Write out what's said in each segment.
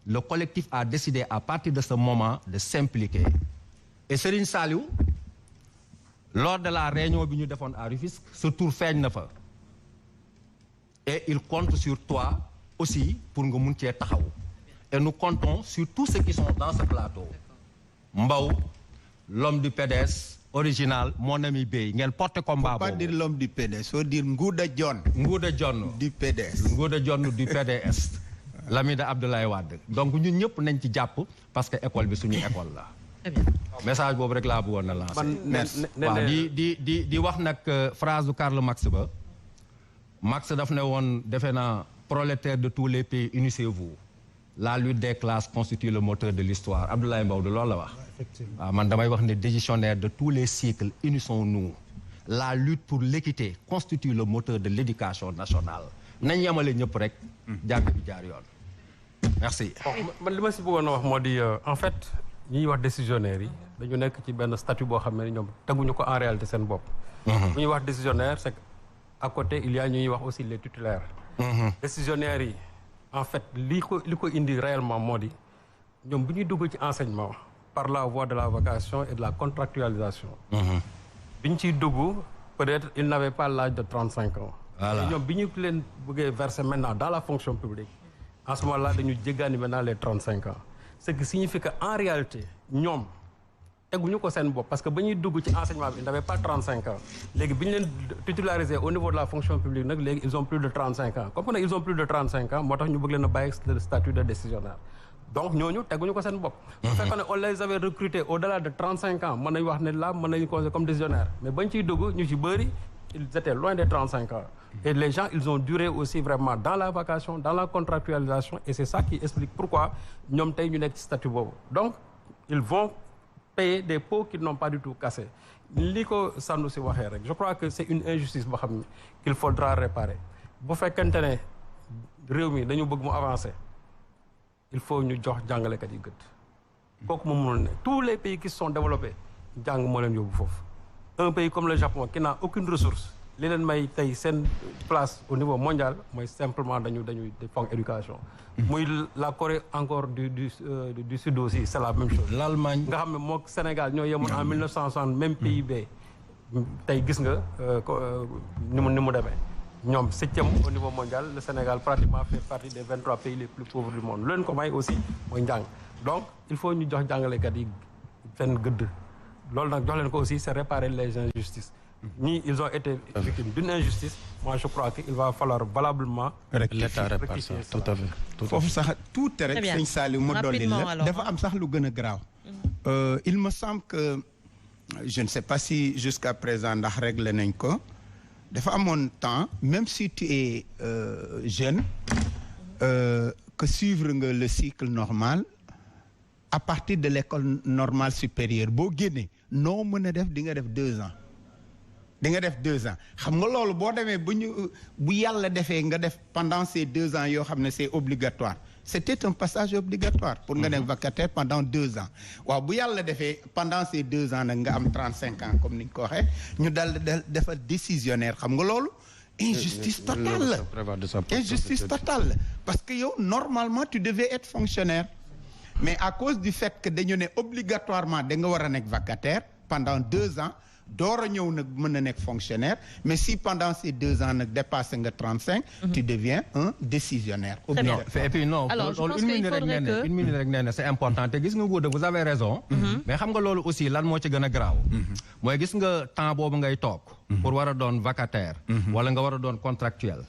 le collectif a décidé à partir de ce moment de s'impliquer. Et Serigne Saliou, lors de la réunion bi ñu defoon à Rufisque, ce tour feeñ na fa. Et il compte sur toi aussi pour nga mun cee taxaw. Et nous comptons sur tous ceux qui sont dans ce plateau. Mbaw, l'homme du PDS original, mon ami Bey, ngeen porte combat boobu. Faut pas dire l'homme du PDS, faut dire Ngouda John. Ngouda John du PDS. Ngouda John du PDS. L'ami de Abdoulaye Wade. Donc ñun ñëpp nañ ci jàpp parce que école bi suñu école la. Très bien. Message boobu rek laa bëggoon na lancer. waaw di wax nag phrase du Karl Marx ba. Marx daf ne woon defe naa prolétaires de tous les pays unissez-vous. La lutte des classes constitue le moteur de l'histoire. Abdoulaye Mbaw de loolu la wax. waaw man damay wax ne décisionnaire de tous les cycles unissons-nous. La lutte pour l'équité constitue le moteur de l'éducation nationale. nañ yemale ñëpp rek. jàng bi jaar yoon. merci. man li ma si bëggoon a wax moo di en fait ñuy wax décisionnaires yi dañu nekk ci benn statut boo xam ne ñoom teguñu ko en réalité seen bopp. bu ñuy wax décisionnaire c'est à côté il y a ñuy wax aussi les titulaires. décisionnaires yi en fait li ko indi réellement moo di ñoom bu ñuy dugg ci enseignement par la voie de la vocation et de la contractualisation. bi ñu ciy dugg peut-être il n'avait pas l'âge de 35 ans. voilà ñoom bi ñu leen bëggee verser maintenant dans la fonction publique en ce moment-là dañu jéggaani maintenant les 35 ans ce qui signifie que en réalité ñoom teguñu ko seen bopp parce que ba ñuy dugg ci enseignement bi ils n'avaient pas 35 ans léegi bi ñu leen titularisé au niveau de la fonction publique nag léegi ils ont plus de 35 ans comme que nag ils ont plus de 35 ans moo tax ñu bëgg leen a bàyyi le statut de décisionnaire donc ñooñu teguñu ko seen bopp bu fekkoon ne on les avait recrutés au-delà de 35 ans mën nañu wax ne là mën nañu considérer comme décisionnaire mais bañ ciy dugg ñu ci bëri ils étaient loin des 35 ans et les gens ils ont duré aussi vraiment dans la vacation dans la contractualisation et c'est ça qui explique pourquoi ñoom tey ñu nekk ci statut boobu donc ils vont payer des pots qu'ils n'ont pas du tout cassés li ko Sanoussi waxee rek je crois que c'est une injustice boo xam ne qu'il faudra réparer bu fekkente ne réew mi dañu bëgg mu avancer il faut ñu jox jàngalekat yi gëdd kooku moom mënul ne tous les pays qui se sont développés jàng moo leen yóbbu foofu un pays comme le Japon qui n'a aucune ressource li leen may tey seen place au niveau mondial mooy simplement dañuy fonk éducation muy la Corée encore du sud aussi c'est la même chose l'Allemagne nga xam ne mook Sénégal ñoo yemoon en 1960 même PIB tey gis nga ni mu demee ñoom 7e au niveau mondial le Sénégal pratiquement fait partie des 23 pays les plus pauvres du monde lu leen ko may aussi mooy njàng donc il faut ñu jox jàngalekat yi seen gëdd loolu nag jox leen ko aussi c'est réparer les injustices ñii ils ont été victimes d'une injustice moi je crois qu'il va falloir valablement l'État répare ça tout à fait foofu sax tuuti rek sëñ Saliou ma dolli la dafa am sax lu gën a graaw il me semble que je ne sais pas si jusqu'à présent ndax réglé nañ ko dafa amoon temps même si tu es jeune que suivre nga le cycle normal à partir de l'école normale supérieure boo génnee noo mën a def di nga def 2 ans di nga def 2 ans xam nga loolu boo demee bu yàlla defee nga def pendant ces 2 ans yoo xam ne c'est obligatoire c'était un passage obligatoire pour nga nekk vacataire pendant 2 ans waaw bu yàlla defee pendant ces 2 ans nag nga am 35 ans comme ni ñu ko waxee ñu dal defal décisionnaire xam nga loolu injustice totale la injustice totale la parce que yow normalement tu devais être fonctionnaire mais à cause du fait que dañu ne obligatoirement da nga war a nekk vacataire pendant 2 ans door a ñëw nag mën na nekk fonctionnaire mais si pendant ces 2 ans nag dépassé nga 35 tu deviens un décisionnaire et puis non loolu une minute rek nee na c'est important te gis nga Ngouda vous avez raison mais xam nga loolu aussi lan moo ci gën a garaaw mooy gis nga temps boobu ngay toog pour war a doon vacataire wala nga war a doon contractuel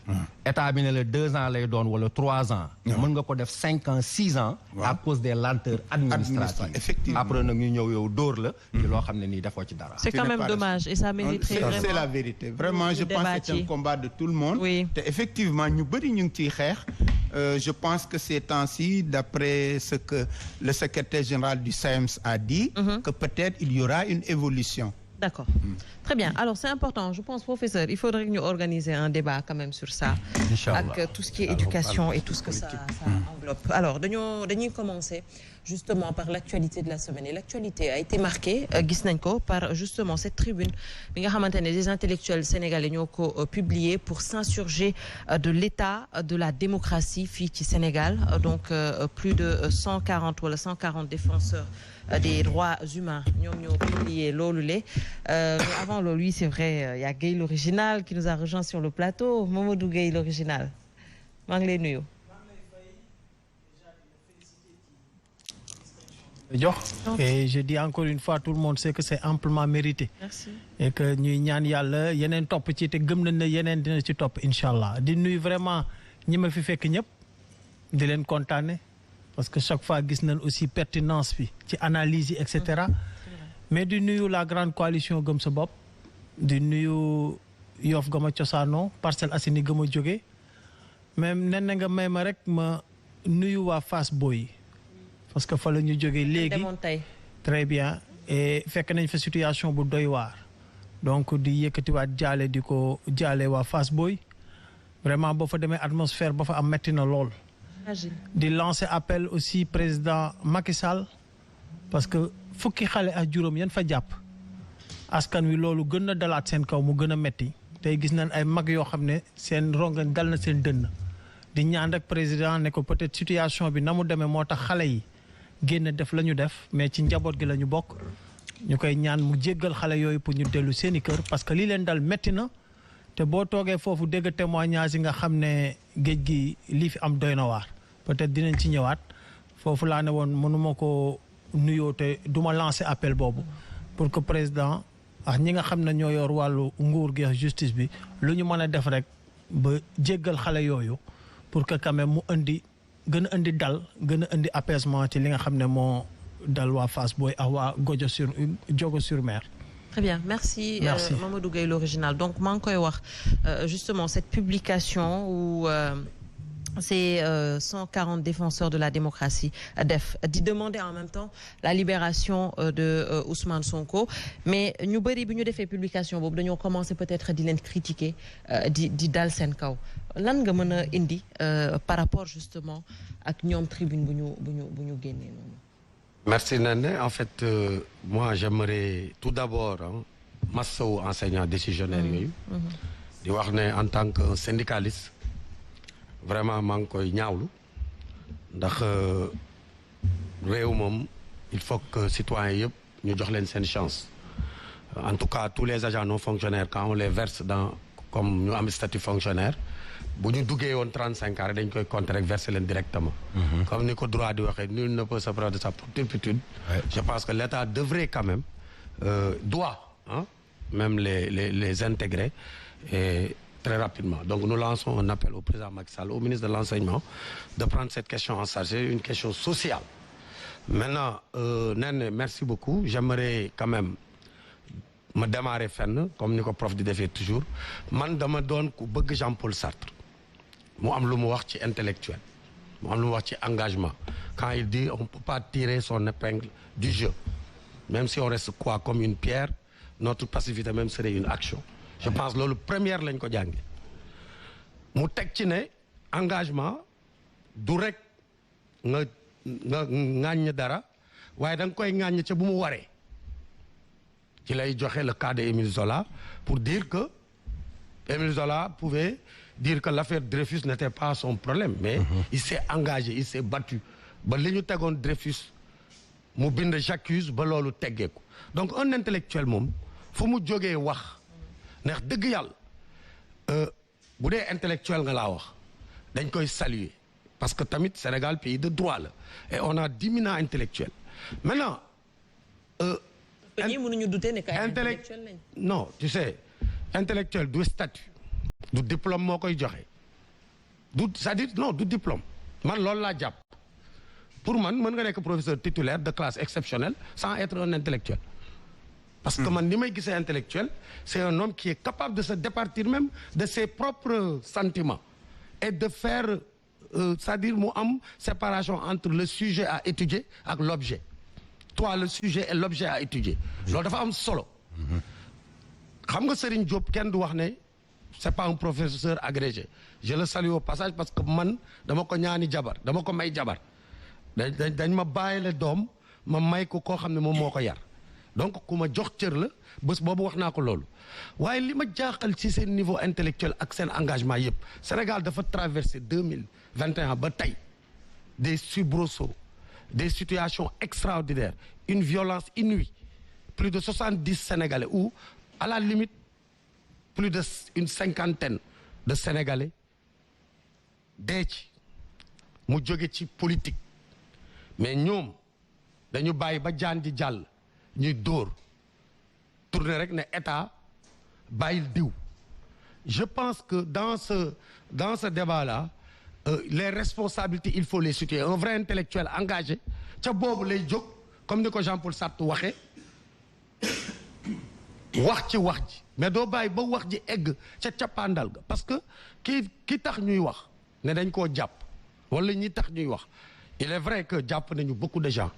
état bi ne la 2 ans lay doon wala 3 ans mën nga ko def 5 ans 6 ans à cause des lenteurs administratives effectivement après nag ñu ñëw yow dóor la ci loo xam ne nii defoo ci dara c'est quand même dommage et ça mériterait vraiment c'est la vérité vraiment je pense que c'est un combat de tout le monde te effectivement ñu bëri ñu ngi ciy xeex je pense que ces temps-ci d'après ce que le secrétaire général du SAEMS a dit que peut-être il y aura une évolution. D'accord. Très bien. Alors, c'est important. Je pense, professeur, il faudrait que nous organisions un débat quand même sur ça. Inch'Allah. Avec tout ce qui est éducation et tout ce que ça enveloppe. Alors, nous commencer justement par l'actualité de la semaine. Et l'actualité a été marquée, gis nañ ko, par justement cette tribune bi nga xamante ne des intellectuels sénégalais ñoo ko publié pour s'insurger de l'état de la démocratie fii ci Sénégal. Donc plus de 140 défenseurs des droits humains ñoom ñoo publié loolu le mais avant loolu c'est vrai il y a Gueye l'original qui nous a rejoint sur le plateau. Mamadou Gueye l'original maa ngi lay nuyu. Et je dis encore une fois, tout le monde sait que c'est amplement mérité. Merci. Et que ñuy ñaan yàlla yeneen topp ci te gëm nañ ne yeneen dina ci topp incha allah di nuyu vraiment ñi ma fi fekk ñëpp di leen kontaane parce que chaque fois gis nañ aussi pertinence bi ci analyse yi et cetera. Mais di nuyu la grande coalition gëm sa bopp di nuyu Yoff gama cosaanoo Parcelles Assainies gama jóge même nen na nga may ma rek ma nuyu waa Fass Boy parce que fa la ñu jógee léegi très bien et fekk nañ fa situation bu doy waar donc di yëkkatiwaat jaale di ko jaale waa Fass Boy vraiment boo fa demee atmosphère ba fa am metti na lool. di lancer appel aussi président Macky Sall parce que fukki xale ak juróom yan fa jàpp askan wi loolu gën a dalaat seen kaw mu gën a metti tey gis nañ ay mag yoo xam ne seen rongañ dal na seen dënn di ñaan rek président ne ko peut-être situation bi na mu demee moo tax xale yi génn def la ñu def mais ci njaboot gi la ñu bokk ñu koy ñaan mu jéggal xale yooyu pour ñu dellu seeni kër parce que li leen dal metti na te boo toogee foofu dégg témoignage yi nga xam ne géej gi lii fi am doy na waar peut-être dinañ ci ñëwaat foofu laa ne woon mënuma ko nuyoo te duma lancer appel boobu pour que président ak ñi nga xam ne ñoo yor wàllu nguur gi ak justice bi lu ñu mën a def rek ba jéggal xale yooyu pour que quand même mu gën a indi dal gën a indi apaisement ci li nga xam ne moo dal waa Fass Boy ak waa Diogo sur Mer. Très bien, merci. Mamadou Gueye l'original. Donc maa ngi koy wax justement cette publication où ces 140 défenseurs de la démocratie def di demander en même temps la libération de Ousmane Sonko mais ñu bëri bi ñu defee publication boobu dañoo commencé peut-être di leen critiquer di dal seen kaw lan nga mën a indi par rapport justement ak ñoom tribune bu ñu génnee noonu. Merci Néné. En fait moi j'aimerais tout d'abord massawu enseignant décisionnaire yooyu di wax ne en tant que syndicaliste vraiment maa ngi koy ñaawlu ndax réew moom il faut que citoyens yëpp ñu jox leen seen chance en tout cas tous les agents non fonctionnaires quand on les verse dans comme ñu am statut fonctionnaire bu ñu duggee woon 35 ans dañ koy compter rek verser leen directement comme ni ko droit di waxee nul ne peut se prévaloir de sa turpitude. Je pense que l'État devrait quand même doit même les intégrer et très rapidement. Donc nous lançons un appel au président Macky Sall, au ministre de l'Enseignement, de prendre cette question en charge. C'est une question sociale. Maintenant, Néné, merci beaucoup. J'aimerais quand même me démarrer fenn, comme ni ko prof di defee toujours. Man dama doon ku bëgg Jean-Paul Sartre. Mu am lu mu wax ci intellectuel. Mu am lu mu wax ci engagement. Quand il dit on ne peut pas tirer son épingle du jeu. Même si on reste quoi comme une pierre, notre passivité même serait une action. Je pense loolu première lañ ko jànge mu teg ci ne engagement du rek nga ŋàññ dara waaye da nga koy ŋàññ ca bu mu waree ci lay joxe le cas de Émile Zola pour dire que Émile Zola pouvait dire que l'affaire Dreyfus n'était pas son problème mais il s'est engagé, il s'est battu ba li ñu tegoon Dreyfus mu bind j'accuse ba loolu teggeeku donc un intellectuel moom fu mu jógee wax ndax dëgg yàlla bu dee intellectuel nga laa wax dañ koy saluer parce que tamit Sénégal pays de droit la et on a 10 000 intellectuels maintenant ñi mënuñu douter ne kay intellectuel lañ non tu sais intellectuel du statut du diplôme moo koy joxe du c'est-à-dire non du diplôme man loolu laa jàpp pour man mën nga nekk professeur titulaire de classe exceptionnelle sans être un intellectuel. Parce que man li may gisee intellectuel c'est un homme qui est capable de se départir même de ses propres sentiments et de faire c'est-à-dire mu am séparation entre le sujet à étudier ak l'objet. Toi le sujet et l'objet à étudier. loolu dafa am solo. xam nga Serigne Diop kenn du wax ne c'est pas un professeur agrégé je le salue au passage parce que man dama ko ñaani jabar dama ko may jabar dañ ma bàyyile doom ma may ko koo xam ne moom moo ko yar donc ku ma jox cër la bés boobu wax naa ko loolu waaye li ma jaaxal ci seen niveau intellectuel ak seen engagement yëpp Sénégal dafa traversé 2021 ba tey des soubresauts des situations extraordinaires une violence inouïe plus de 70 Sénégalais ou à la limite plus de une cinquantaine de Sénégalais dee ci mu jóge ci politique mais ñoom dañu bàyyi ba jaan ji jàll ñuy dóor tourner rek ne état bàyyil diw je pense que dans ce débat-là les responsabilités il faut les situer un vrai intellectuel engagé ca boobu lay jóg comme ni ko Jean-Paul Sartre waxee wax ci wax ji mais doo bàyyi ba wax ji egg ca cappaandal ga parce que ki tax ñuy wax ne dañ koo jàpp wala ñi tax ñuy wax il est vrai que jàpp nañu beaucoup de gens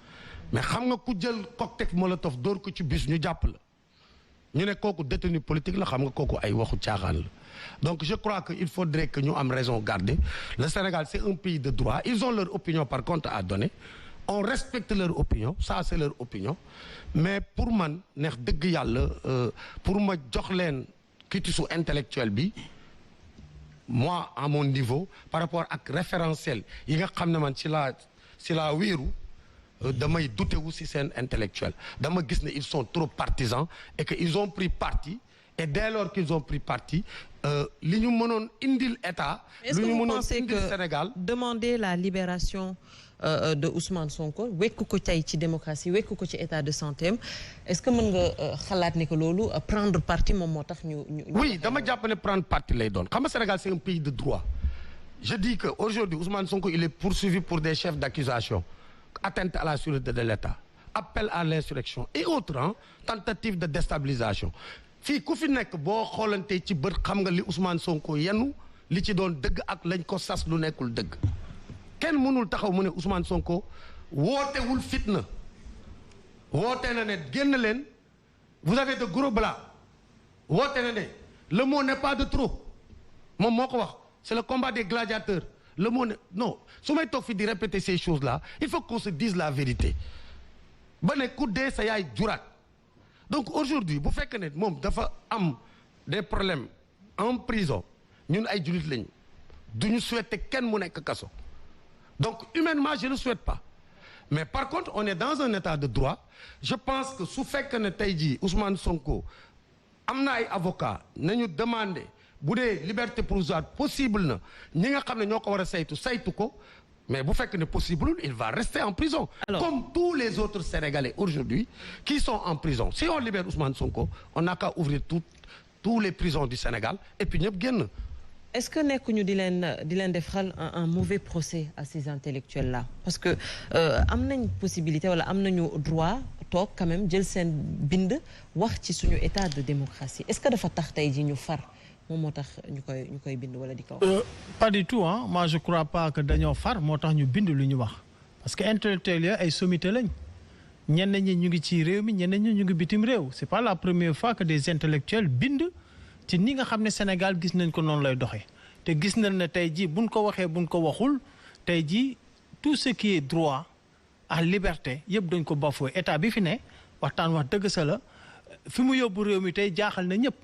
mais xam nga ku jël cocktail molotov dóor ko ci bus ñu jàpp la ñu ne kooku détenu politique la xam nga kooku ay waxu caaxaan la donc je crois que il faudrait que ñu am raison garder le Sénégal c'est un pays de droit ils ont leur opinion par contre à donner on respecte leur opinion ça c'est leur opinion mais pour man neex dëgg yàlla pour ma jox leen kitisu intellectuel bi moi à mon niveau par rapport ak référentiel yi nga xam ne man ci la wéeru damay douter wu ci seen intellectuel dama gis ne ils sont trop partisans et que ils ont pris parti et dès lors qu'ils ont pris parti li ñu mënoon indil état lu ñu mënoon indil Sénégal demander la libération de Ousmane Sonko wekk ko tey ci démocratie wekk ko ci état de santé est-ce que mën nga xalaat ne que loolu prendre parti moom moo tax ñu oui dama jàpp ne prendre parti lay doon xam nga Sénégal c'est un pays de droit je dis que aujourd'hui Ousmane Sonko il est poursuivi pour des chefs d'accusation atteinte à la sûreté de l'État appel à l'insurrection et autres tentative de déstabilisation fii ku fi nekk boo xoolantee ci bët xam nga li Ousmane Sonko yenu li ci doon dëgg ak lañ ko sas lu nekkul dëgg kenn mënul taxaw mu ne Ousmane Sonko wootewul fitna woote na ne génn leen vous avez de gros bras woote na ne le mot n'est pas de trop moom moo ko wax c'est le combat des gladiateurs le mot non su may toog fi di répéter ces choses là il faut qu'on se dise la vérité ba ne ku dee sa yaay juraat donc aujourd'hui bu fekkee ne moom dafa am des problèmes en prison ñun ay jullit lañu duñu souhaiter kenn mu nekk kaso donc humainement je ne le souhaite pas mais par contre on est dans un état de droit je pense que su fekkee ne tey jii Ousmane Sonko am na ay avocats nañu demander bu dee liberté provisoire possible na ñi nga xam ne ñoo ko war a saytu ko mais bu fekk ne possible il va rester en prison. Alors, comme tous les autres Sénégalais aujourd'hui qui sont en prison si on libère Ousmane Sonko on n'a qu'à ouvrir tous les prisons du Sénégal et puis ñëpp génn. Est-ce que nekkuñu di leen defal un mauvais procès à ces intellectuels là parce que am nañ possibilité wala am nañu droit toog quand même jël seen bind wax ci suñu état de démocratie est-ce que dafa tax tey ji ñu far moom moo tax ñu koy bind wala di ko wax. Pas du tout moi je crois pas que dañoo far moo tax ñu bind lu ñu wax parce que intellectuels yi ay sommité lañ ñenn ñi ñu ngi ci réew mi ñenn ñi ñu ngi bitim réew c'est pas la première fois que des intellectuels bind ci ni nga xam ne Sénégal gis nañ ko noonu lay doxee te gis nañ ne tey jii buñ ko waxee buñ ko waxul tey jii tout ce qui est droit à liberté yëpp dañ ko bafoué état bi fi ne waxtaan wax dëgg sa la fi mu yóbbu réew mi tey jaaxal na ñëpp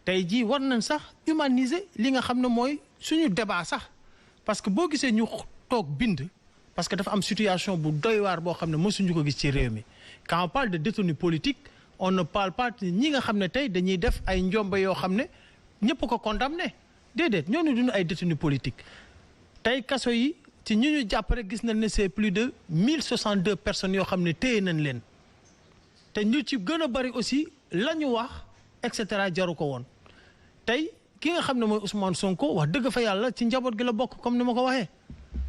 tey jii war nañ sax humaniser li nga xam ne mooy suñu débat sax parce que boo gisee ñu toog bind parce que dafa am situation bu doy waar boo xam ne mësuñu ko gis ci réew mi quand on parle de détenus politiques on ne parle pas ñi nga xam ne tey dañuy def ay njombe yoo xam ne ñëpp ko condamné déedéet ñooñu duñu ay détenus politiques tey kaso yi ci ñi ñu jàpp rek gis nañ ne c'est plus de 1062 personnes yoo xam ne téye nañ leen te ñu ci gën a bari aussi la ñu wax et cetera jaru ko woon tey ki nga xam ne mooy Ousmane Sonko wax dëgg fa yàlla ci njaboot gi la bokk comme ni ma ko waxee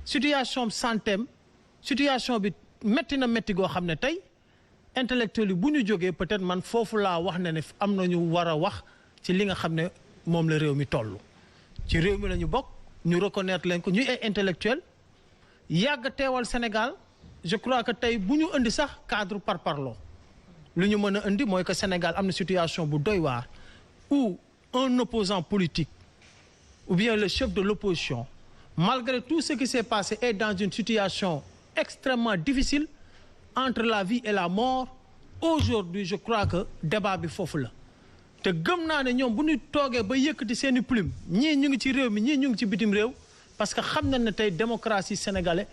situation santé situation bi métti na métti goo xam ne tey intellectuels yi bu ñu jógee peut-être man foofu laa wax ne am na ñu war a wax ci li nga xam ne moom la réew mi toll ci réew mi la ñu bokk ñu reconnaître leen ko ñuy ay intellectuels yàgg teewal Sénégal je crois que tey bu ñu indi sax cadre par parloo lu ñu mën a indi mooy que Sénégal am na situation bu doy waar où un opposant politique ou bien le chef de l'opposition malgré tout ce qui s'est passé est dans une situation extrêmement difficile entre la vie et la mort aujourd'hui je crois que débat bi foofu la te gëm naa ne ñoom bu ñu toogee ba yëkkati seeni plume ñii ñu ngi ci réew mi ñii ñu ngi ci bitim réew parce que xam nañ ne tey démocratie sénégalais